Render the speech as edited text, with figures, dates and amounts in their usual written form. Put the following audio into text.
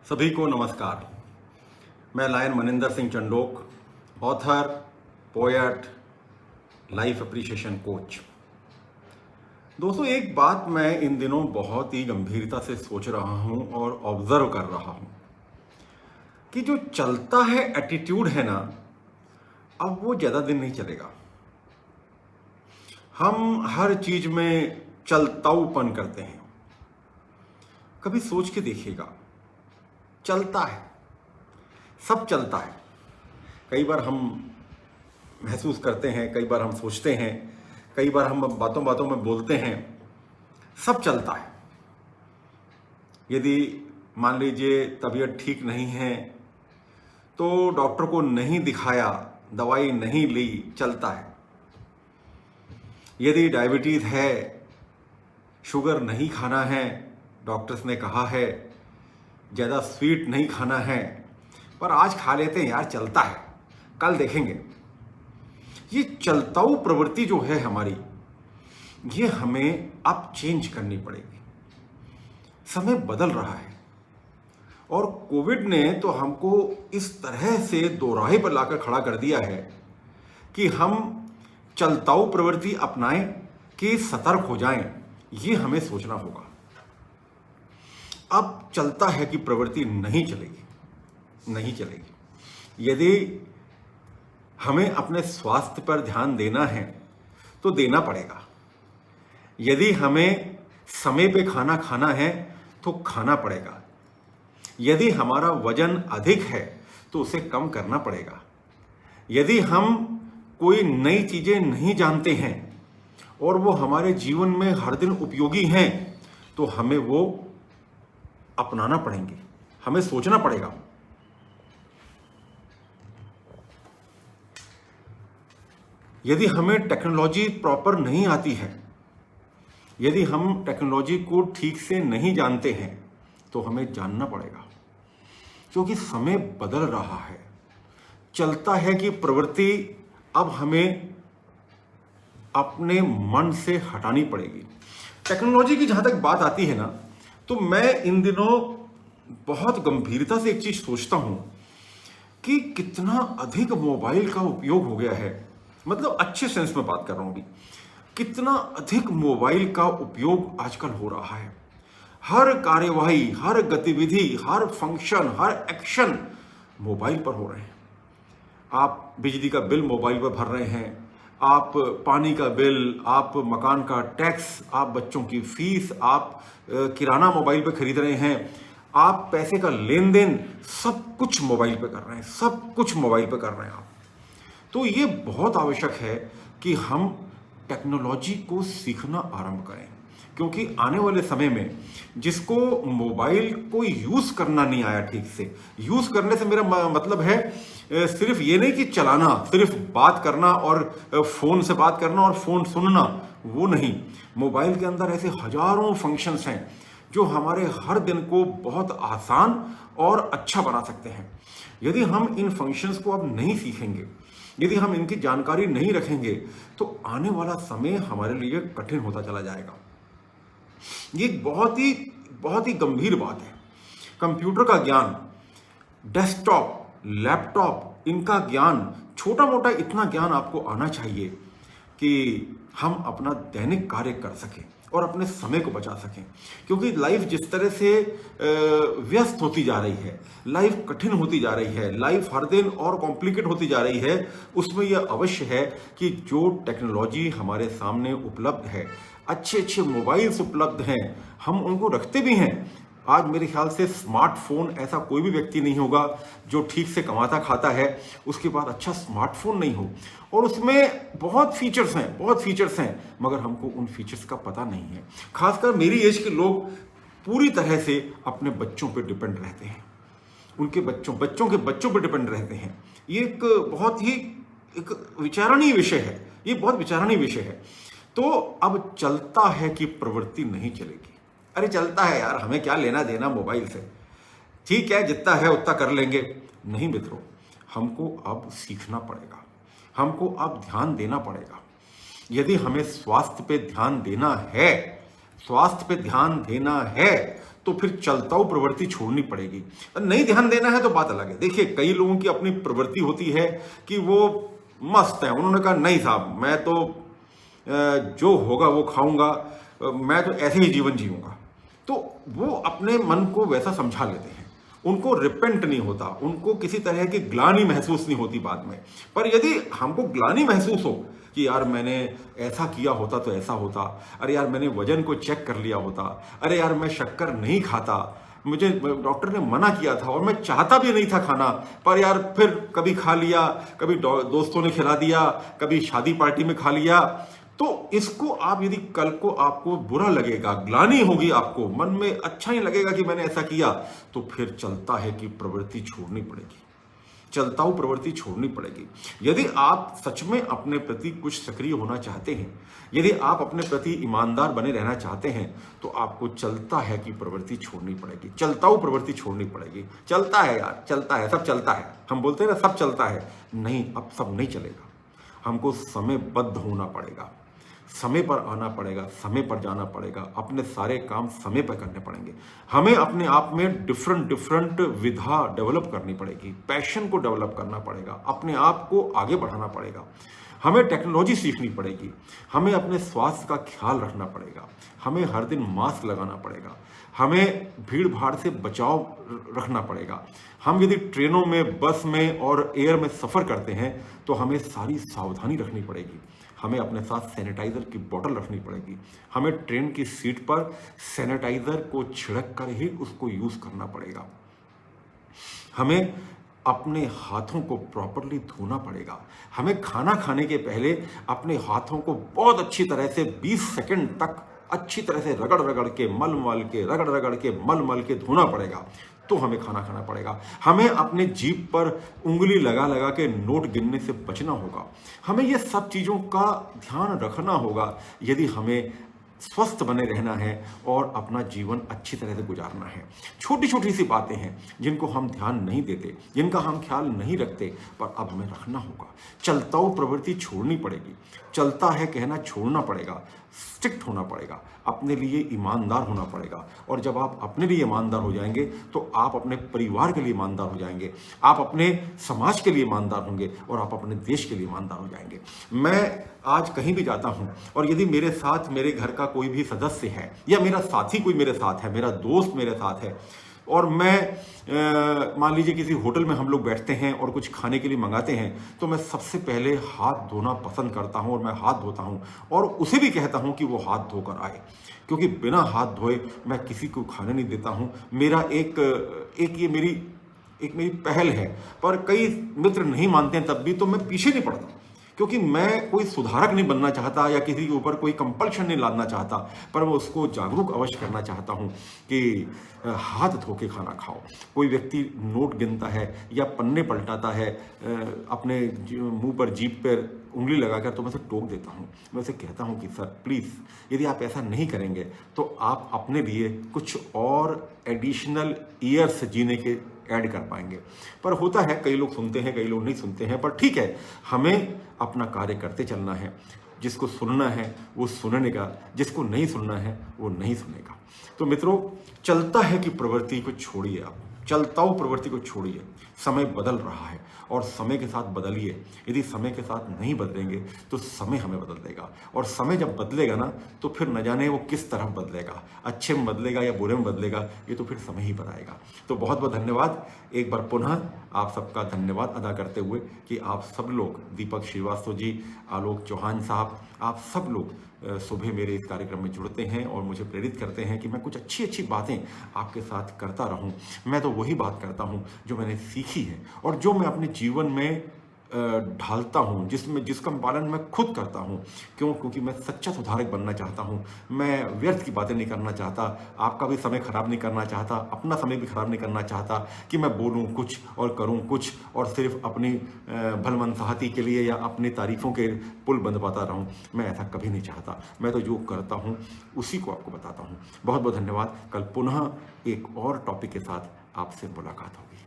सभी को नमस्कार। मैं lion Maninder Singh Chandok, author, poet, life appreciation coach. दोस्तों, एक बात मैं इन दिनों बहुत ही गंभीरता से सोच रहा हूं और ऑब्जर्व कर रहा हूं कि जो चलता है एटीट्यूड है ना, अब वो ज़्यादा दिन नहीं चलेगा। हम हर चीज में चलताऊपन करते हैं। कभी सोच के देखिएगा, चलता है, सब चलता है। कई बार हम महसूस करते हैं, कई बार हम सोचते हैं, कई बार हम बातों बातों में बोलते हैं, सब चलता है। यदि मान लीजिए तबीयत ठीक नहीं है तो डॉक्टर को नहीं दिखाया, दवाई नहीं ली, चलता है। यदि डायबिटीज है, शुगर नहीं खाना है, डॉक्टर्स ने कहा है ज़्यादा स्वीट नहीं खाना है, पर आज खा लेते हैं यार, चलता है, कल देखेंगे। ये चलताऊ प्रवृत्ति जो है हमारी, ये हमें अब चेंज करनी पड़ेगी। समय बदल रहा है और कोविड ने तो हमको इस तरह से दोराहे पर लाकर खड़ा कर दिया है कि हम चलताऊ प्रवृत्ति अपनाएं कि सतर्क हो जाएं, ये हमें सोचना होगा। अब चलता है कि प्रवृत्ति नहीं चलेगी, नहीं चलेगी। यदि हमें अपने स्वास्थ्य पर ध्यान देना है तो देना पड़ेगा। यदि हमें समय पे खाना खाना है तो खाना पड़ेगा। यदि हमारा वजन अधिक है तो उसे कम करना पड़ेगा। यदि हम कोई नई चीजें नहीं जानते हैं और वो हमारे जीवन में हर दिन उपयोगी हैं तो हमें वो अपनाना पड़ेंगे, हमें सोचना पड़ेगा। यदि हमें टेक्नोलॉजी प्रॉपर नहीं आती है, यदि हम टेक्नोलॉजी को ठीक से नहीं जानते हैं तो हमें जानना पड़ेगा, क्योंकि समय बदल रहा है। चलता है कि प्रवृत्ति अब हमें अपने मन से हटानी पड़ेगी। टेक्नोलॉजी की जहां तक बात आती है ना, तो मैं इन दिनों बहुत गंभीरता से एक चीज सोचता हूं कि कितना अधिक मोबाइल का उपयोग हो गया है। मतलब अच्छे सेंस में बात कर रहा हूं अभी। कितना अधिक मोबाइल का उपयोग आजकल हो रहा है। हर कार्यवाही, हर गतिविधि, हर फंक्शन, हर एक्शन मोबाइल पर हो रहे हैं। आप बिजली का बिल मोबाइल पर भर रहे हैं, आप पानी का बिल, आप मकान का टैक्स, आप बच्चों की फीस, आप किराना मोबाइल पे खरीद रहे हैं, आप पैसे का लेन देन, सब कुछ मोबाइल पे कर रहे हैं, सब कुछ मोबाइल पे कर रहे हैं आप। तो ये बहुत आवश्यक है कि हम टेक्नोलॉजी को सीखना आरंभ करें, क्योंकि आने वाले समय में जिसको मोबाइल को यूज करना नहीं आया ठीक से, यूज करने से मेरा मतलब है सिर्फ ये नहीं कि चलाना, सिर्फ बात करना और फोन से बात करना और फोन सुनना, वो नहीं। मोबाइल के अंदर ऐसे हजारों फंक्शंस हैं जो हमारे हर दिन को बहुत आसान और अच्छा बना सकते हैं। यदि हम इन फंक्शंस को अब नहीं सीखेंगे, यदि हम इनकी जानकारी नहीं रखेंगे, तो आने वाला समय हमारे लिए कठिन होता चला जाएगा। ये बहुत ही गंभीर बात है। कंप्यूटर का ज्ञान, डेस्कटॉप, लैपटॉप, इनका ज्ञान, छोटा मोटा इतना ज्ञान आपको आना चाहिए कि हम अपना दैनिक कार्य कर सकें और अपने समय को बचा सकें। क्योंकि लाइफ जिस तरह से व्यस्त होती जा रही है, लाइफ कठिन होती जा रही है, लाइफ हर दिन और कॉम्प्लिकेट होती जा रही है, उसमें यह अवश्य है कि जो टेक्नोलॉजी हमारे सामने उपलब्ध है, अच्छे अच्छे मोबाइल्स उपलब्ध हैं, हम उनको रखते भी हैं। आज मेरे ख्याल से स्मार्टफोन ऐसा कोई भी व्यक्ति नहीं होगा जो ठीक से कमाता खाता है उसके बाद अच्छा स्मार्टफोन नहीं हो। और उसमें बहुत फीचर्स हैं, मगर हमको उन फीचर्स का पता नहीं है। खासकर मेरी एज के लोग पूरी तरह से अपने बच्चों पे डिपेंड रहते हैं, उनके बच्चों के बच्चों पे डिपेंड रहते हैं। ये एक बहुत ही एक विचारणीय विषय है, ये बहुत विचारणीय विषय है। तो अब चलता है कि प्रवृत्ति नहीं चलेगी। अरे चलता है यार, हमें क्या लेना देना मोबाइल से, ठीक है जितना है उतना कर लेंगे। नहीं मित्रों, हमको अब सीखना पड़ेगा, हमको अब ध्यान देना पड़ेगा। यदि हमें स्वास्थ्य पे ध्यान देना है, तो फिर चलताऊ प्रवृत्ति छोड़नी पड़ेगी। नहीं ध्यान देना है तो बात अलग है। देखिए, कई लोगों की अपनी प्रवृत्ति होती है कि वो मस्त है, उन्होंने कहा नहीं साहब, मैं तो जो होगा वो खाऊंगा, मैं तो ऐसे ही जीवन जीऊंगा। तो वो अपने मन को वैसा समझा लेते हैं, उनको रिपेंट नहीं होता, उनको किसी तरह की ग्लानि महसूस नहीं होती बाद में। पर यदि हमको ग्लानि महसूस हो कि यार मैंने ऐसा किया होता तो ऐसा होता, अरे यार मैंने वजन को चेक कर लिया होता, अरे यार मैं शक्कर नहीं खाता, मुझे डॉक्टर ने मना किया था और मैं चाहता भी नहीं था खाना, पर यार फिर कभी खा लिया, कभी दोस्तों ने खिला दिया, कभी शादी पार्टी में खा लिया। तो इसको आप यदि कल को आपको बुरा लगेगा, ग्लानि होगी, आपको मन में अच्छा नहीं लगेगा कि मैंने ऐसा किया, तो फिर चलता है कि प्रवृत्ति छोड़नी पड़ेगी, चलताऊ प्रवृत्ति छोड़नी पड़ेगी। यदि आप सच में अपने प्रति कुछ सक्रिय होना चाहते हैं, यदि आप अपने प्रति ईमानदार बने रहना चाहते हैं, तो आपको चलता है कि प्रवृत्ति छोड़नी पड़ेगी, चलताऊ प्रवृत्ति छोड़नी पड़ेगी। चलता है यार, चलता है, सब चलता है, हम बोलते हैं ना सब चलता है, नहीं, अब सब नहीं चलेगा। हमको समयबद्ध होना पड़ेगा, समय पर आना पड़ेगा, समय पर जाना पड़ेगा, अपने सारे काम समय पर करने पड़ेंगे। हमें अपने आप में डिफरेंट विधा डेवलप करनी पड़ेगी, पैशन को डेवलप करना पड़ेगा, अपने आप को आगे बढ़ाना पड़ेगा। हमें टेक्नोलॉजी सीखनी पड़ेगी, हमें अपने स्वास्थ्य का ख्याल रखना पड़ेगा, हमें हर दिन मास्क लगाना पड़ेगा, हमें भीड़ भाड़ से बचाव रखना पड़ेगा। हम यदि ट्रेनों में, बस में और एयर में सफ़र करते हैं तो हमें सारी सावधानी रखनी पड़ेगी। हमें अपने साथ सैनिटाइज़र की बोतल रखनी पड़ेगी, हमें ट्रेन की सीट पर सैनिटाइज़र को छिड़क कर ही उसको यूज़ करना पड़ेगा। हमें अपने हाथों को प्रॉपरली धोना पड़ेगा। हमें खाना खाने के पहले अपने हाथों को बहुत अच्छी तरह से 20 सेकंड तक अच्छी तरह से रगड़ रगड़ के, मल मल के, रगड़ रगड़ के, मल मल के धोना पड़ेगा, तो हमें खाना खाना पड़ेगा। हमें अपने जीभ पर उंगली लगा लगा के नोट गिनने से बचना होगा। हमें ये सब चीज़ों का ध्यान रखना होगा यदि हमें स्वस्थ बने रहना है और अपना जीवन अच्छी तरह से गुजारना है। छोटी छोटी सी बातें हैं जिनको हम ध्यान नहीं देते, जिनका हम ख्याल नहीं रखते, पर अब हमें रखना होगा। चलताऊ प्रवृत्ति छोड़नी पड़ेगी, चलता है कहना छोड़ना पड़ेगा, स्ट्रिक्ट होना पड़ेगा, अपने लिए ईमानदार होना पड़ेगा। और जब आप अपने लिए ईमानदार हो जाएंगे तो आप अपने परिवार के लिए ईमानदार हो जाएंगे, आप अपने समाज के लिए ईमानदार होंगे और आप अपने देश के लिए ईमानदार हो जाएंगे। मैं आज कहीं भी जाता हूं और यदि मेरे साथ मेरे घर का कोई भी सदस्य है या मेरा साथी कोई मेरे साथ है, मेरा दोस्त मेरे साथ है, और मैं मान लीजिए किसी होटल में हम लोग बैठते हैं और कुछ खाने के लिए मंगाते हैं, तो मैं सबसे पहले हाथ धोना पसंद करता हूं और मैं हाथ धोता हूं और उसे भी कहता हूं कि वो हाथ धोकर आए, क्योंकि बिना हाथ धोए मैं किसी को खाने नहीं देता हूं। मेरा ये मेरी पहल है, पर कई मित्र नहीं मानते हैं, तब भी तो मैं पीछे नहीं पड़ता, क्योंकि मैं कोई सुधारक नहीं बनना चाहता या किसी के ऊपर कोई कंपल्शन नहीं लादना चाहता, पर मैं उसको जागरूक अवश्य करना चाहता हूं कि हाथ धो के खाना खाओ। कोई व्यक्ति नोट गिनता है या पन्ने पलटाता है अपने मुंह पर, जीभ पर उंगली लगाकर, तो मैं उसे टोक देता हूं। मैं उसे कहता हूं कि सर प्लीज़, यदि आप ऐसा नहीं करेंगे तो आप अपने लिए कुछ और एडिशनल ईयर्स जीने के ऐड कर पाएंगे। पर होता है, कई लोग सुनते हैं, कई लोग नहीं सुनते हैं, पर ठीक है, हमें अपना कार्य करते चलना है। जिसको सुनना है वो सुनेगा, जिसको नहीं सुनना है वो नहीं सुनेगा। तो मित्रों, चलता है कि प्रवृत्ति को छोड़िए, आप चलताऊ प्रवृत्ति को छोड़िए। समय बदल रहा है और समय के साथ बदलिए। यदि समय के साथ नहीं बदलेंगे तो समय हमें बदल देगा, और समय जब बदलेगा ना तो फिर न जाने वो किस तरफ बदलेगा, अच्छे में बदलेगा या बुरे में बदलेगा, ये तो फिर समय ही बताएगा। तो बहुत बहुत धन्यवाद। एक बार पुनः आप सबका धन्यवाद अदा करते हुए कि आप सब लोग, दीपक श्रीवास्तव जी, आलोक चौहान साहब, आप सब लोग सुबह मेरे इस कार्यक्रम में जुड़ते हैं और मुझे प्रेरित करते हैं कि मैं कुछ अच्छी अच्छी बातें आपके साथ करता रहूं। मैं तो वही बात करता हूं जो मैंने सीखी है और जो मैं अपने जीवन में ढालता हूँ, जिसका पालन मैं खुद करता हूँ। क्योंकि मैं सच्चा सुधारक बनना चाहता हूँ। मैं व्यर्थ की बातें नहीं करना चाहता, आपका भी समय खराब नहीं करना चाहता, अपना समय भी खराब नहीं करना चाहता कि मैं बोलूँ कुछ और करूँ कुछ और सिर्फ अपनी भलमनसाहती के लिए या अपनी तारीफ़ों के पुल बंद पाता रहूँ। मैं ऐसा कभी नहीं चाहता। मैं तो जो करता हूँ उसी को आपको बताता हूँ। बहुत बहुत धन्यवाद। कल पुनः एक और टॉपिक के साथ आपसे मुलाकात होगी।